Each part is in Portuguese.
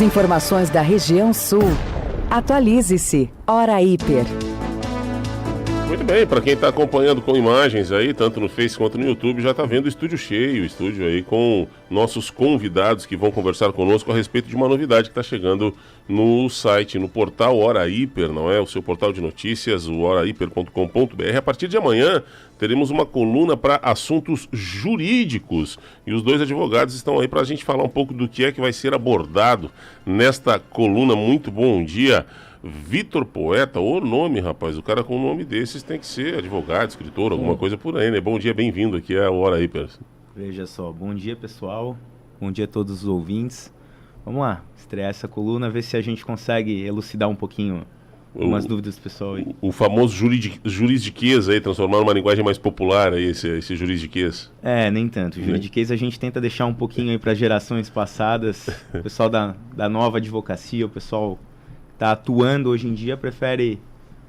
Informações da região sul. Atualize-se. Hora Hiper. Muito bem, para quem está acompanhando com imagens aí, tanto no Face quanto no YouTube, já está vendo o estúdio cheio, o estúdio aí com nossos convidados que vão conversar conosco a respeito de uma novidade que está chegando no site, no portal Hora Hiper, não é? O seu portal de notícias, o horahiper.com.br. A partir de amanhã teremos uma coluna para assuntos jurídicos e os dois advogados estão aí para a gente falar um pouco do que é que vai ser abordado nesta coluna. Muito bom dia. Vitor Poeta, o nome, rapaz, o cara com um nome desses tem que ser advogado, escritor, alguma coisa por aí, né? Bom dia, bem-vindo aqui à Hora Hiper. Veja só, bom dia pessoal, bom dia a todos os ouvintes. Vamos lá, estrear essa coluna, ver se a gente consegue elucidar um pouquinho umas dúvidas do pessoal aí. O famoso juridiquês aí, transformar numa linguagem mais popular aí, esse juridiquês. Nem tanto, juridiquês a gente tenta deixar um pouquinho aí para gerações passadas, o pessoal da nova advocacia, o pessoal está atuando hoje em dia, prefere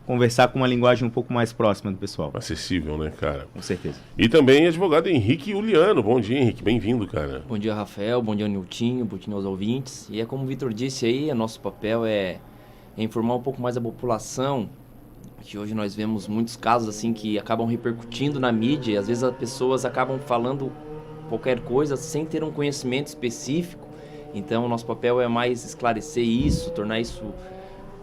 conversar com uma linguagem um pouco mais próxima do pessoal. Acessível, né, cara? Com certeza. E também advogado Henrique Juliano. Bom dia, Henrique. Bem-vindo, cara. Bom dia, Rafael. Bom dia, Niltinho. Bom dia aos ouvintes. E é como o Vitor disse aí, nosso papel é informar um pouco mais a população, que hoje nós vemos muitos casos assim que acabam repercutindo na mídia e às vezes as pessoas acabam falando qualquer coisa sem ter um conhecimento específico. Então, o nosso papel é mais esclarecer isso, tornar isso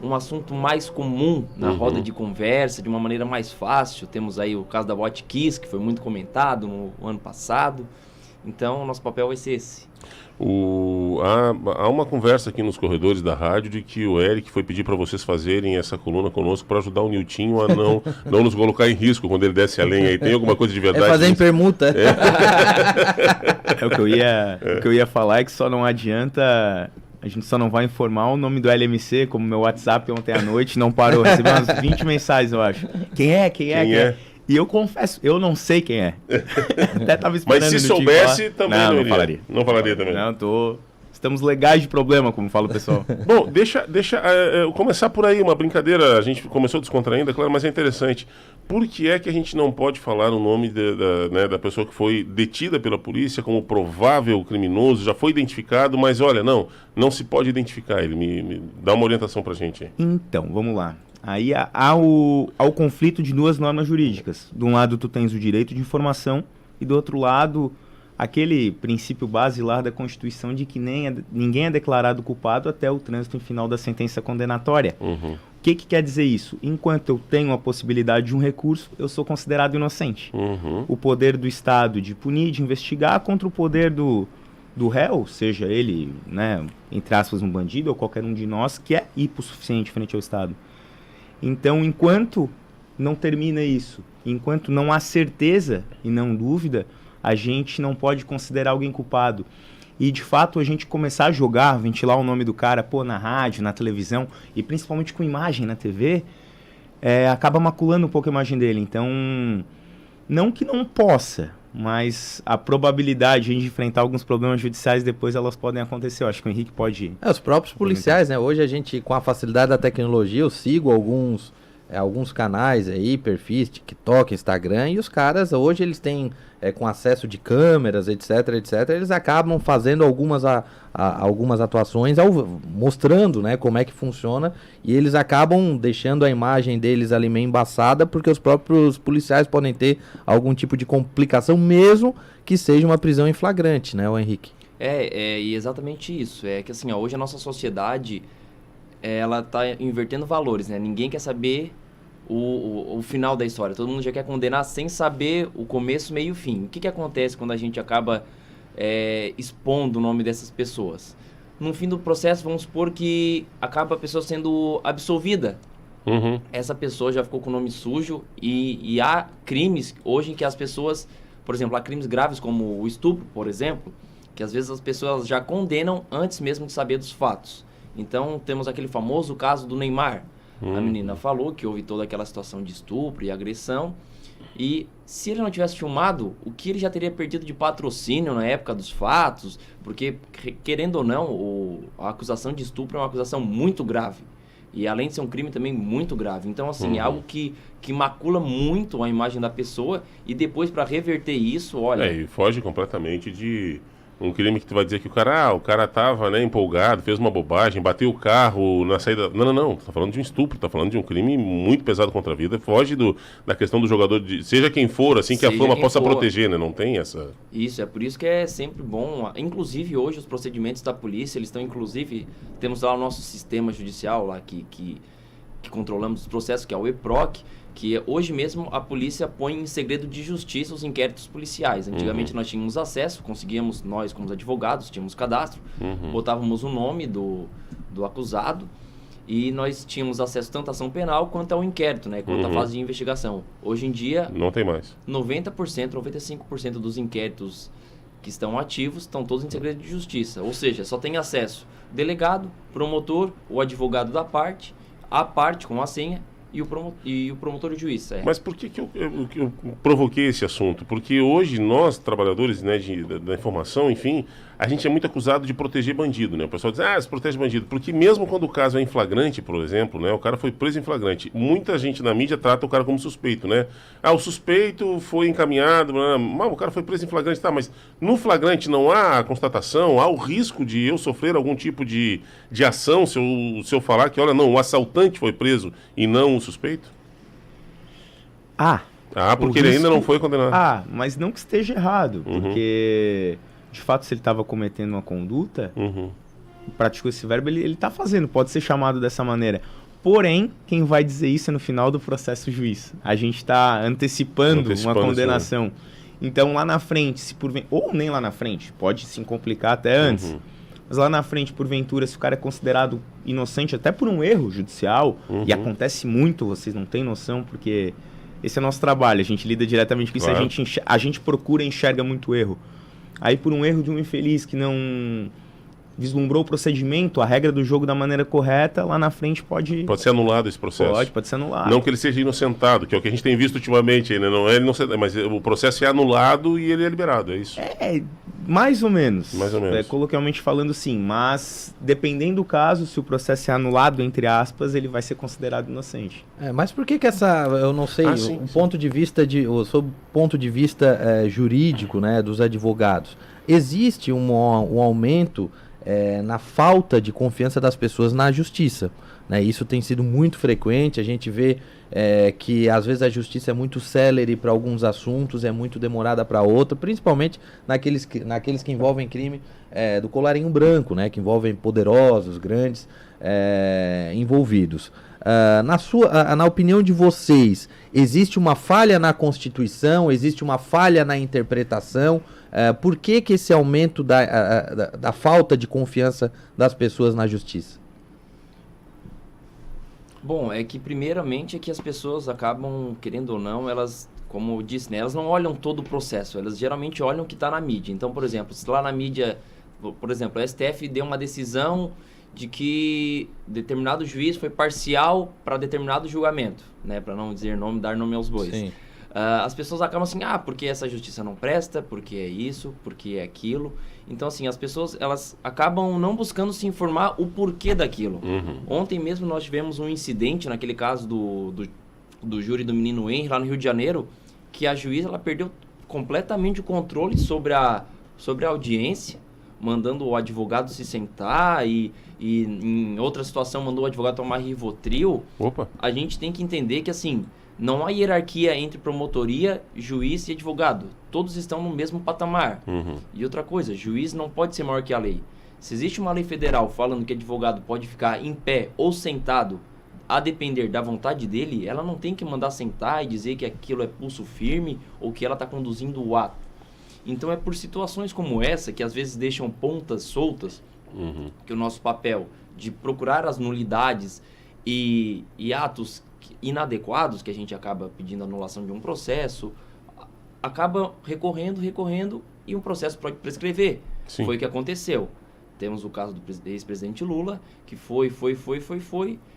um assunto mais comum na roda de conversa, de uma maneira mais fácil. Temos aí o caso da Botkiss, que foi muito comentado no ano passado. Então, o nosso papel vai ser esse. Há uma conversa aqui nos corredores da rádio de que o Eric foi pedir para vocês fazerem essa coluna conosco para ajudar o Niltinho a não nos colocar em risco quando ele desce a lenha. Aí tem alguma coisa de verdade? É fazer em permuta. O que eu ia falar é que só não adianta... A gente só não vai informar o nome do LMC, como meu WhatsApp ontem à noite não parou. Recebi umas 20 mensagens, eu acho. Quem é? E eu confesso, eu não sei quem é. Até tava esperando. Mas se soubesse, também não falaria. Não falaria também. Estamos legais de problema, como fala o pessoal. Bom, deixa eu começar por aí, uma brincadeira. A gente começou descontraindo, é claro, mas é interessante. Por que é que a gente não pode falar o nome da pessoa que foi detida pela polícia como provável criminoso, já foi identificado, mas olha, não se pode identificar ele. Me dá uma orientação pra gente aí. Então, vamos lá. Aí há o conflito de duas normas jurídicas. De um lado tu tens o direito de informação e do outro lado aquele princípio basilar da Constituição de que ninguém é declarado culpado até o trânsito final da sentença condenatória. O que quer dizer isso? Enquanto eu tenho a possibilidade de um recurso, eu sou considerado inocente. O poder do Estado de punir, de investigar, contra o poder do réu, seja ele, entre aspas, um bandido ou qualquer um de nós, que é hipossuficiente frente ao Estado. Então, enquanto não termina isso, enquanto não há certeza e não dúvida, a gente não pode considerar alguém culpado. E, de fato, a gente começar a jogar, ventilar o nome do cara, na rádio, na televisão, e principalmente com imagem na TV, acaba maculando um pouco a imagem dele. Então, não que não possa, mas a probabilidade de enfrentar alguns problemas judiciais depois elas podem acontecer. Eu acho que o Henrique pode... Os próprios policiais, né? Hoje a gente, com a facilidade da tecnologia, eu sigo alguns canais aí, perfis, TikTok, Instagram, e os caras hoje eles têm, com acesso de câmeras, etc, eles acabam fazendo algumas atuações, mostrando, né, como é que funciona, e eles acabam deixando a imagem deles ali meio embaçada, porque os próprios policiais podem ter algum tipo de complicação, mesmo que seja uma prisão em flagrante, né, o Henrique? E exatamente isso. É que assim, hoje a nossa sociedade... ela está invertendo valores, né? Ninguém quer saber o final da história. Todo mundo já quer condenar sem saber o começo, meio e o fim. O que acontece quando a gente acaba expondo o nome dessas pessoas? No fim do processo, vamos supor que acaba a pessoa sendo absolvida. Essa pessoa já ficou com o nome sujo e há crimes hoje em que as pessoas... Por exemplo, há crimes graves como o estupro, por exemplo, que às vezes as pessoas já condenam antes mesmo de saber dos fatos. Então, temos aquele famoso caso do Neymar. A menina falou que houve toda aquela situação de estupro e agressão. E se ele não tivesse filmado, o que ele já teria perdido de patrocínio na época dos fatos? Porque, querendo ou não, a acusação de estupro é uma acusação muito grave. E além de ser um crime também muito grave. Então, assim, é algo que macula muito a imagem da pessoa. E depois, para reverter isso, olha... E foge completamente Um crime que tu vai dizer que o cara tava, né, empolgado, fez uma bobagem, bateu o carro na saída... Não, tu tá falando de um estupro, tá falando de um crime muito pesado contra a vida, foge da questão do jogador, seja quem for, assim, que a Seja fama quem possa for. proteger, né? Não tem essa... Isso, é por isso que é sempre bom. Inclusive, hoje, os procedimentos da polícia, eles estão, inclusive, temos lá o nosso sistema judicial, lá que controlamos os processos, que é o EPROC, que hoje mesmo a polícia põe em segredo de justiça os inquéritos policiais. Antigamente nós tínhamos acesso, conseguíamos, nós como advogados, tínhamos cadastro, botávamos o nome do acusado e nós tínhamos acesso tanto à ação penal quanto ao inquérito, né, quanto à fase de investigação. Hoje em dia, Não tem mais. 90%, 95% dos inquéritos que estão ativos estão todos em segredo de justiça. Ou seja, só tem acesso o delegado, promotor, o advogado da parte, a parte com a senha e o promotor e o juiz. Mas por que eu provoquei esse assunto? Porque hoje nós, trabalhadores, né, da informação, enfim, a gente é muito acusado de proteger bandido, né? O pessoal diz, se protege bandido. Porque mesmo quando o caso é em flagrante, por exemplo, né, o cara foi preso em flagrante, muita gente na mídia trata o cara como suspeito, né? O suspeito foi encaminhado, o cara foi preso em flagrante, tá, mas no flagrante não há a constatação, há o risco de eu sofrer algum tipo de ação se eu falar que, olha, não, o assaltante foi preso e não o suspeito? Porque ele ainda não foi condenado. Mas não que esteja errado, porque de fato se ele estava cometendo uma conduta, praticou esse verbo, ele está fazendo, pode ser chamado dessa maneira. Porém, quem vai dizer isso é no final do processo juiz. A gente está antecipando uma condenação. Sim. Então lá na frente, ou nem lá na frente, pode se complicar até antes, mas lá na frente, porventura, se o cara é considerado inocente até por um erro judicial, e acontece muito, vocês não têm noção, porque esse é nosso trabalho, a gente lida diretamente com isso, claro. a gente procura e enxerga muito erro. Aí por um erro de um infeliz que não vislumbrou o procedimento, a regra do jogo da maneira correta, lá na frente pode ser anulado esse processo. Pode ser anulado. Não que ele seja inocentado, que é o que a gente tem visto ultimamente aí, né? Não é inocentado, mas o processo é anulado e ele é liberado, é isso? Mais ou menos. Mais ou menos. Coloquialmente falando, sim. Mas, dependendo do caso, se o processo é anulado, entre aspas, ele vai ser considerado inocente. Mas por que essa, eu não sei, ponto de vista sob ponto de vista jurídico, né, dos advogados, existe um aumento na falta de confiança das pessoas na justiça, né? Isso tem sido muito frequente, a gente vê que às vezes a justiça é muito célere para alguns assuntos, é muito demorada para outros, principalmente naqueles que envolvem crime do colarinho branco, né? Que envolvem poderosos, grandes envolvidos. Na opinião de vocês, existe uma falha na Constituição, existe uma falha na interpretação? Por que esse aumento da falta de confiança das pessoas na justiça? Bom, é que primeiramente é que as pessoas acabam, querendo ou não, elas, como eu disse, né, elas não olham todo o processo, elas geralmente olham o que está na mídia. Então, por exemplo, se lá na mídia, por exemplo, a STF deu uma decisão de que determinado juiz foi parcial para determinado julgamento, né, para não dizer nome, dar nome aos bois. Sim. As pessoas acabam assim, porque essa justiça não presta, porque é isso, porque é aquilo. Então, assim, as pessoas, elas acabam não buscando se informar o porquê daquilo. Ontem mesmo nós tivemos um incidente, naquele caso do júri do menino Henry, lá no Rio de Janeiro, que a juíza, ela perdeu completamente o controle sobre a audiência, mandando o advogado se sentar e em outra situação mandou o advogado tomar Rivotril. Opa. A gente tem que entender que, assim, não há hierarquia entre promotoria, juiz e advogado. Todos estão no mesmo patamar. E outra coisa, juiz não pode ser maior que a lei. Se existe uma lei federal falando que advogado pode ficar em pé ou sentado, a depender da vontade dele, ela não tem que mandar sentar e dizer que aquilo é pulso firme ou que ela está conduzindo o ato. Então é por situações como essa, que às vezes deixam pontas soltas, que o nosso papel de procurar as nulidades e atos inadequados, que a gente acaba pedindo anulação de um processo, acaba recorrendo e um processo pode prescrever. Sim. Foi o que aconteceu. Temos o caso do ex-presidente Lula, que foi,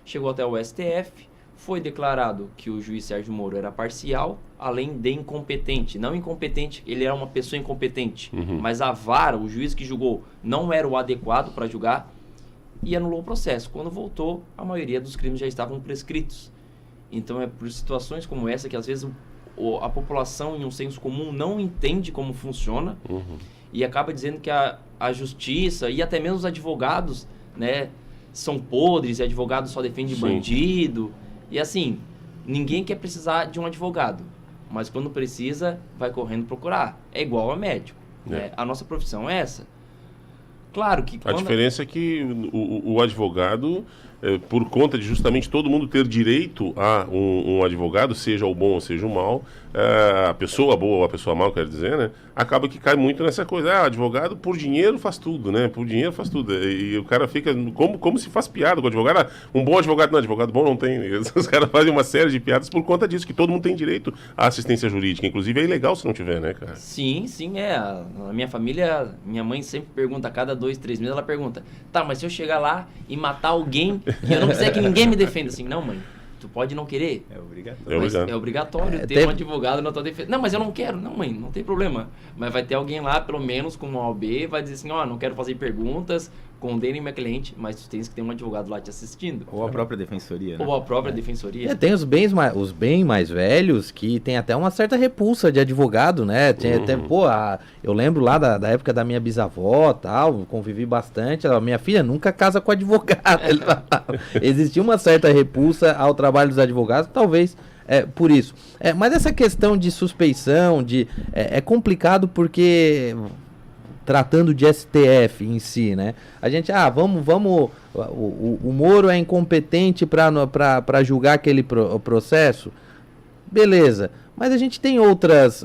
chegou até o STF, foi declarado que o juiz Sérgio Moro era parcial, além de incompetente. Não incompetente, ele era uma pessoa incompetente, mas a vara, o juiz que julgou, não era o adequado para julgar e anulou o processo. Quando voltou, a maioria dos crimes já estavam prescritos. Então é por situações como essa que às vezes a população, em um senso comum, não entende como funciona e acaba dizendo que a justiça e até mesmo os advogados, né, são podres e advogado só defende bandido. E assim, ninguém quer precisar de um advogado, mas quando precisa, vai correndo procurar. É igual a médico. Né? A nossa profissão é essa. Claro que... A diferença é que o advogado, por conta de justamente todo mundo ter direito a um advogado, seja o bom ou seja o mal, a pessoa boa ou a pessoa mal, quer dizer, né? Acaba que cai muito nessa coisa. Advogado por dinheiro faz tudo, né? Por dinheiro faz tudo. E o cara fica como se faz piada com o advogado. Um bom advogado não, advogado bom não tem. Os caras fazem uma série de piadas por conta disso, que todo mundo tem direito à assistência jurídica. Inclusive é ilegal se não tiver, né, cara? Sim, a minha família, minha mãe sempre pergunta, a cada 2, 3 meses ela pergunta, tá, mas se eu chegar lá e matar alguém e eu não quiser que ninguém me defenda, assim, não, mãe, tu pode não querer. É obrigatório. Mas é obrigatório ter um advogado na tua defesa. Não, mas eu não quero. Não, mãe, não tem problema. Mas vai ter alguém lá, pelo menos com uma OAB, vai dizer assim, não quero fazer perguntas, condenem minha cliente, mas tu tens que ter um advogado lá te assistindo. Ou a própria defensoria, né? Ou a própria defensoria. Tem os bem mais velhos que tem até uma certa repulsa de advogado, né? Eu lembro lá da época da minha bisavó, tal, convivi bastante. Minha filha nunca casa com advogado. Existia uma certa repulsa ao trabalho dos advogados, talvez por isso. Mas essa questão de suspeição, é complicado porque... Tratando de STF em si, né? A gente, o Moro é incompetente para julgar aquele processo? Beleza. Mas a gente tem outras,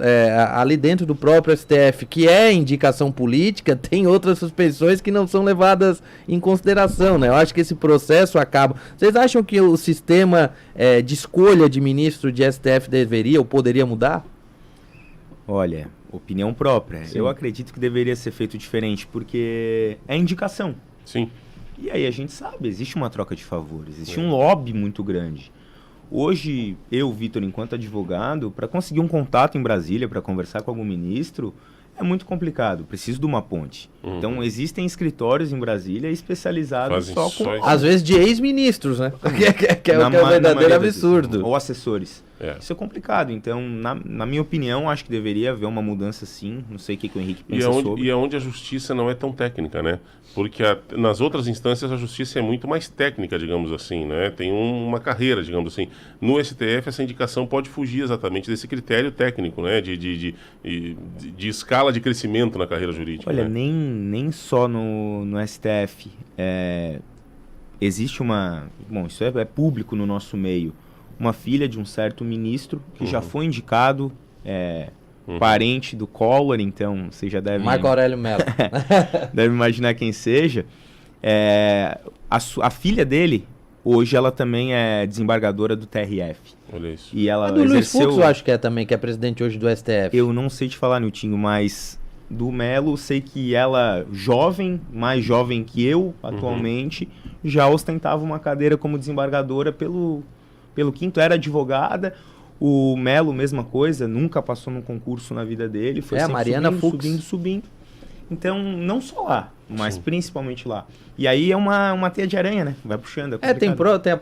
ali dentro do próprio STF, que é indicação política, tem outras suspeições que não são levadas em consideração, né? Eu acho que esse processo acaba... Vocês acham que o sistema de escolha de ministro de STF deveria ou poderia mudar? Olha... Opinião própria. Sim. Eu acredito que deveria ser feito diferente, porque é indicação. Sim. E aí a gente sabe, existe uma troca de favores, existe um lobby muito grande. Hoje, eu, Vitor, enquanto advogado, para conseguir um contato em Brasília, para conversar com algum ministro, é muito complicado, preciso de uma ponte. Então, existem escritórios em Brasília especializados só com... Às vezes de ex-ministros, né? que é o verdadeiro absurdo. Ou assessores. Isso é complicado. Então, na minha opinião, acho que deveria haver uma mudança sim. Não sei o que o Henrique pensa sobre. E é onde a justiça não é tão técnica, né? Porque nas outras instâncias a justiça é muito mais técnica, digamos assim, né? Tem uma carreira, digamos assim. No STF, essa indicação pode fugir exatamente desse critério técnico, né? De escala de crescimento na carreira jurídica. Olha, né? nem só no STF. Existe uma... Bom, isso é público no nosso meio. Uma filha de um certo ministro que já foi indicado, parente do Collor, então você já deve... Marco Aurélio Mello. Deve imaginar quem seja. A filha dele, hoje, ela também é desembargadora do TRF. Olha isso. E ela do Luiz Fux, eu acho que é também, que é presidente hoje do STF. Eu não sei te falar, Niltinho, mas do Mello, sei que ela, mais jovem que eu, atualmente, já ostentava uma cadeira como desembargadora pelo quinto, era advogada. O Mello, mesma coisa, nunca passou num concurso na vida dele. Foi a Mariana Fux. Subindo. Então, não só lá, mas principalmente lá. E aí é uma teia de aranha, né? Vai puxando. Tem a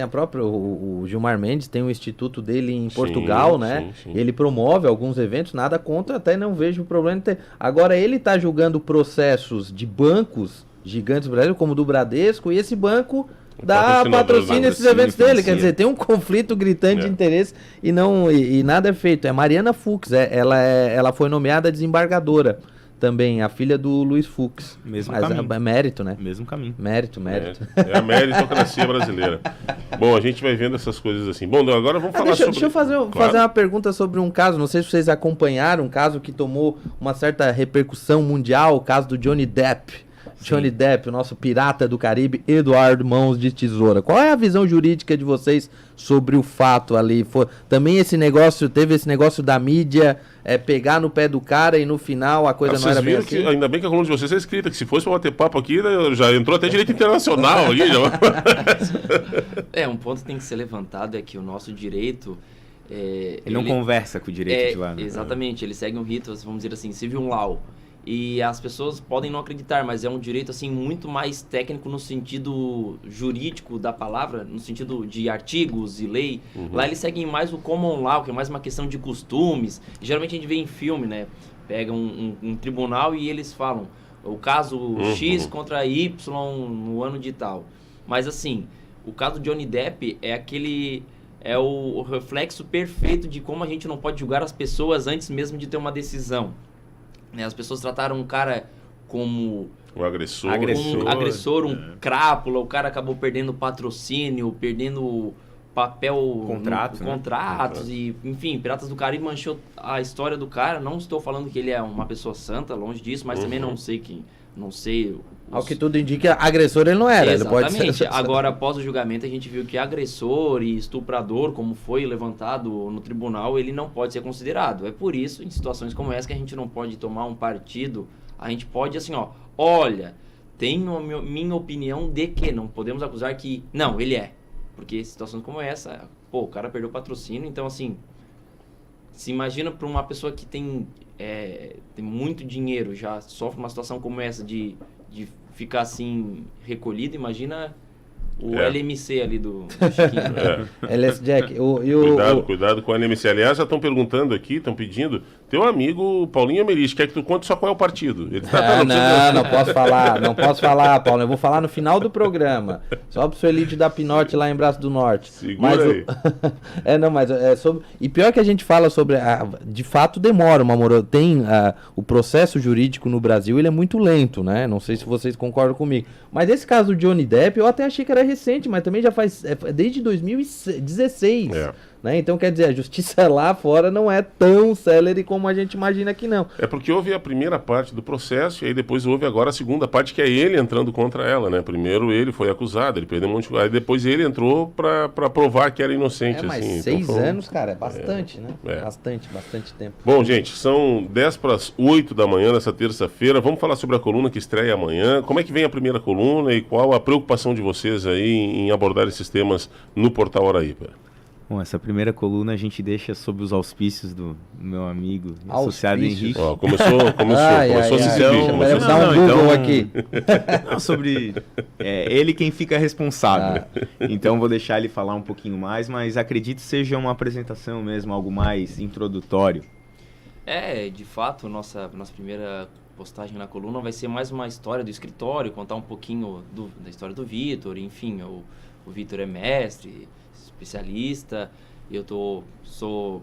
própria... O Gilmar Mendes tem um instituto dele em Portugal, né? Sim. Ele promove alguns eventos, nada contra, até não vejo o problema. Agora, ele está julgando processos de bancos gigantes brasileiros, como o do Bradesco, e esse banco... dá patrocínio esses eventos dele, quer dizer, tem um conflito gritante de interesse e nada é feito. É Mariana Fux, ela foi nomeada desembargadora também, a filha do Luiz Fux. Mesmo caminho. É mérito, né? Mesmo caminho. Mérito. É a meritocracia brasileira. Bom, a gente vai vendo essas coisas assim. Bom, agora vamos falar sobre... Deixa eu fazer uma pergunta sobre um caso, não sei se vocês acompanharam, um caso que tomou uma certa repercussão mundial, o caso do Johnny Depp. Johnny Depp, o nosso pirata do Caribe, Eduardo Mãos de Tesoura. Qual é a visão jurídica de vocês sobre o fato ali? Teve esse negócio da mídia pegar no pé do cara e no final a coisa não era bem assim? Ainda bem que a coluna de vocês é escrita, que se fosse para bater papo aqui, já entrou até direito internacional ali. Um ponto que tem que ser levantado é que o nosso direito... ele não conversa com o direito de lá. Né? Exatamente, ele segue um rito, vamos dizer assim, civil law. E as pessoas podem não acreditar, mas é um direito assim muito mais técnico no sentido jurídico da palavra, no sentido de artigos e lei. Lá eles seguem mais o common law, que é mais uma questão de costumes. E, geralmente a gente vê em filme, né? Pega um tribunal e eles falam o caso X contra Y no ano de tal. Mas assim, o caso de Johnny Depp é o reflexo perfeito de como a gente não pode julgar as pessoas antes mesmo de ter uma decisão. As pessoas trataram o cara como O agressor. um agressor, crápula, o cara acabou perdendo patrocínio, perdendo papel... Contratos, e, enfim, Piratas do Caribe manchou a história do cara. Não estou falando que ele é uma pessoa santa, longe disso, mas também não sei... Ao que tudo indica, agressor ele não era. Exatamente. Ele pode ser... Agora, após o julgamento, a gente viu que agressor e estuprador, como foi levantado no tribunal, ele não pode ser considerado. É por isso, em situações como essa, que a gente não pode tomar um partido. A gente pode, assim, olha, tenho a minha opinião de que não podemos acusar que... Não, ele é. Porque situações como essa, o cara perdeu o patrocínio, então, assim... Se imagina para uma pessoa que tem muito dinheiro, já sofre uma situação como essa de ficar assim recolhido, imagina o LMC ali do Chiquinho. LS Jack. Cuidado com o LMC. Aliás, já estão perguntando aqui, estão pedindo. Teu amigo Paulinho Americh, quer que tu conte só qual é o partido? Ele não posso falar, Paulo. Eu vou falar no final do programa. Só pro Suelite da Pinote lá em Braço do Norte. Segura aí. Mas é sobre... E pior que a gente fala sobre... de fato demora o processo jurídico no Brasil, ele é muito lento, né? Não sei se vocês concordam comigo. Mas esse caso do Johnny Depp, eu até achei que era recente, mas também já faz... desde 2016. Né? Então, quer dizer, a justiça lá fora não é tão célere como a gente imagina que não. É porque houve a primeira parte do processo e aí depois houve agora a segunda parte, que é ele entrando contra ela, né? Primeiro ele foi acusado, ele perdeu um monte de coisa, aí depois ele entrou pra provar que era inocente. Mas assim. 6 anos, cara, é bastante, né? Bastante tempo. Bom, gente, são 7:50 da manhã dessa terça-feira. Vamos falar sobre a coluna que estreia amanhã. Como é que vem a primeira coluna e qual a preocupação de vocês aí em abordar esses temas no Portal Hora Hiper? Bom, essa primeira coluna a gente deixa sob os auspícios do meu amigo associado Henrique. Começou a se exibir. Dá um Google aqui. Não, sobre ele quem fica responsável. Então vou deixar ele falar um pouquinho mais, mas acredito que seja uma apresentação mesmo, algo mais introdutório. De fato, nossa primeira postagem na coluna vai ser mais uma história do escritório, contar um pouquinho da história do Vitor, enfim, o Vitor é mestre, especialista, eu sou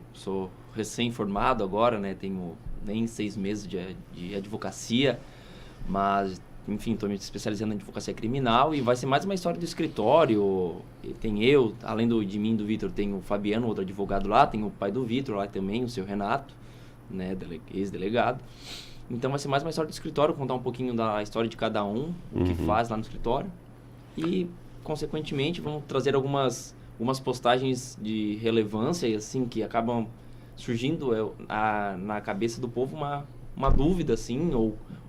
recém-formado agora, né? Tenho nem 6 meses de advocacia, mas, enfim, estou me especializando em advocacia criminal e vai ser mais uma história do escritório. E tem eu, além de mim, do Vitor, tem o Fabiano, outro advogado lá, tem o pai do Vitor lá também, o seu Renato, né? Ex-delegado. Então vai ser mais uma história do escritório, contar um pouquinho da história de cada um, o que faz lá no escritório e, consequentemente, vamos trazer algumas postagens de relevância, assim, que acabam surgindo na cabeça do povo uma dúvida, assim,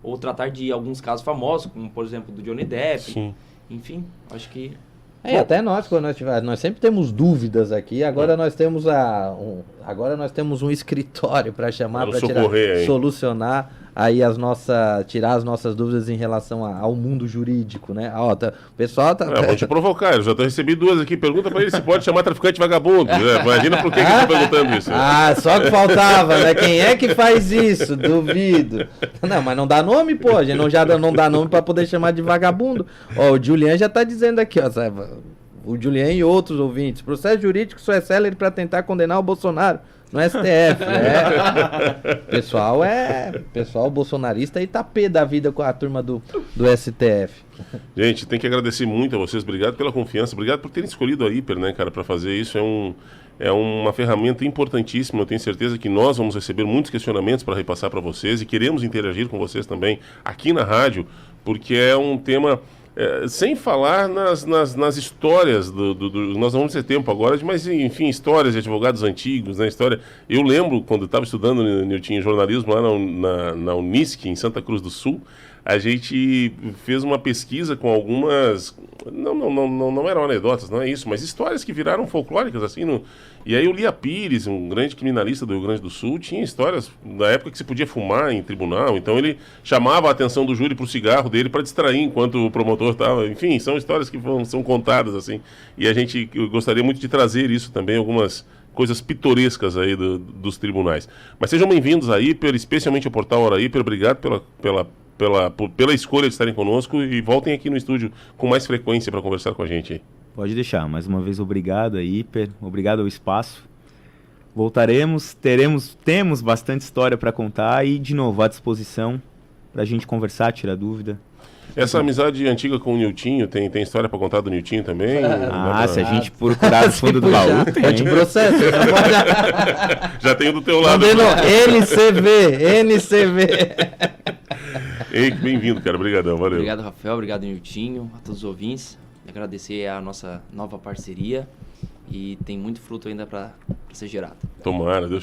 ou tratar de alguns casos famosos, como, por exemplo, do Johnny Depp. Sim. Enfim, acho que... até nós, quando nós sempre temos dúvidas aqui, agora nós temos um escritório para chamar, para solucionar aí tirar as nossas dúvidas em relação ao mundo jurídico, né? O pessoal vou te provocar, eu já recebi 2 aqui, pergunta para ele se pode chamar traficante vagabundo, imagina por que ele está perguntando isso. Só que faltava, né? Quem é que faz isso? Duvido. Não, mas não dá nome, pô, a gente não dá nome para poder chamar de vagabundo. O Julian já está dizendo aqui, o Julian e outros ouvintes, processo jurídico só é célere para tentar condenar o Bolsonaro no STF, né? Pessoal bolsonarista aí tá pé da vida com a turma do STF. Gente, tem que agradecer muito a vocês, obrigado pela confiança, obrigado por terem escolhido a Hiper, né, cara, para fazer isso. É uma ferramenta importantíssima, eu tenho certeza que nós vamos receber muitos questionamentos para repassar para vocês e queremos interagir com vocês também aqui na rádio, porque é um tema... sem falar nas histórias nós não vamos ter tempo agora, mas enfim, histórias de advogados antigos, né? Eu lembro quando eu estava estudando em jornalismo lá na Unisc, em Santa Cruz do Sul, a gente fez uma pesquisa com Não eram anedotas, não é isso, mas histórias que viraram folclóricas, assim. E aí o Lia Pires, um grande criminalista do Rio Grande do Sul, tinha histórias da época que se podia fumar em tribunal, então ele chamava a atenção do júri pro cigarro dele para distrair enquanto o promotor estava. Enfim, são histórias que são contadas, assim. E eu gostaria muito de trazer isso também, algumas coisas pitorescas aí dos tribunais. Mas sejam bem-vindos aí, especialmente ao Portal Hora Hiper. Obrigado pela escolha de estarem conosco e voltem aqui no estúdio com mais frequência para conversar com a gente aí. Pode deixar. Mais uma vez, obrigado aí, Hiper. Obrigado ao espaço. Voltaremos, temos bastante história para contar e, de novo, à disposição para a gente conversar, tirar dúvida. Essa amizade antiga com o Niltinho, tem história para contar do Niltinho também? Se a gente procurar no fundo do baú, Eu te processo. Já tenho do teu lado. NCV. Ei, bem-vindo, cara. Obrigadão, valeu. Obrigado, Rafael. Obrigado, Niltinho. A todos os ouvintes. Agradecer a nossa nova parceria. E tem muito fruto ainda para ser gerado. Tomara, Deus te